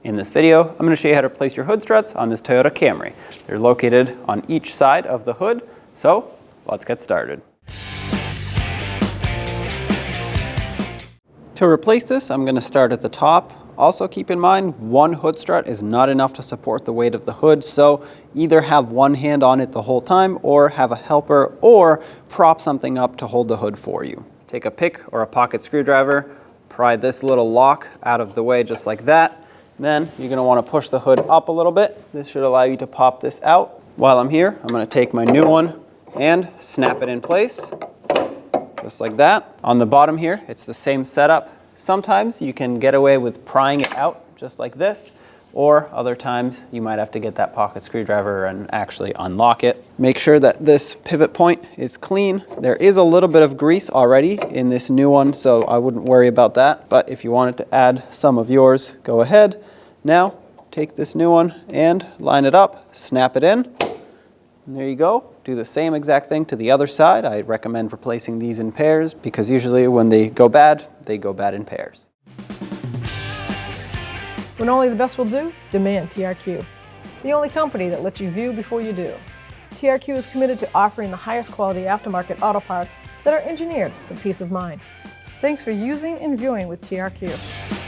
In this video, I'm going to show you how to place your hood struts on this Toyota Camry. They're located on each side of the hood, so let's get started. To replace this, I'm going to start at the top. Also keep in mind, one hood strut is not enough to support the weight of the hood, so either have one hand on it the whole time or have a helper or prop something up to hold the hood for you. Take a pick or a pocket screwdriver, pry this little lock out of the way just like that. Then you're going to want to push the hood up a little bit. This should allow you to pop this out. While I'm here, I'm going to take my new one and snap it in place, just like that. On the bottom here, it's the same setup. Sometimes you can get away with prying it out just like this, or other times you might have to get that pocket screwdriver and actually unlock it. Make sure that this pivot point is clean. There is a little bit of grease already in this new one, so I wouldn't worry about that. But if you wanted to add some of yours, go ahead. Now, take this new one and line it up, snap it in, and there you go. Do the same exact thing to the other side. I recommend replacing these in pairs because usually when they go bad in pairs. When only the best will do, demand TRQ. The only company that lets you view before you do. TRQ is committed to offering the highest quality aftermarket auto parts that are engineered for peace of mind. Thanks for using and viewing with TRQ.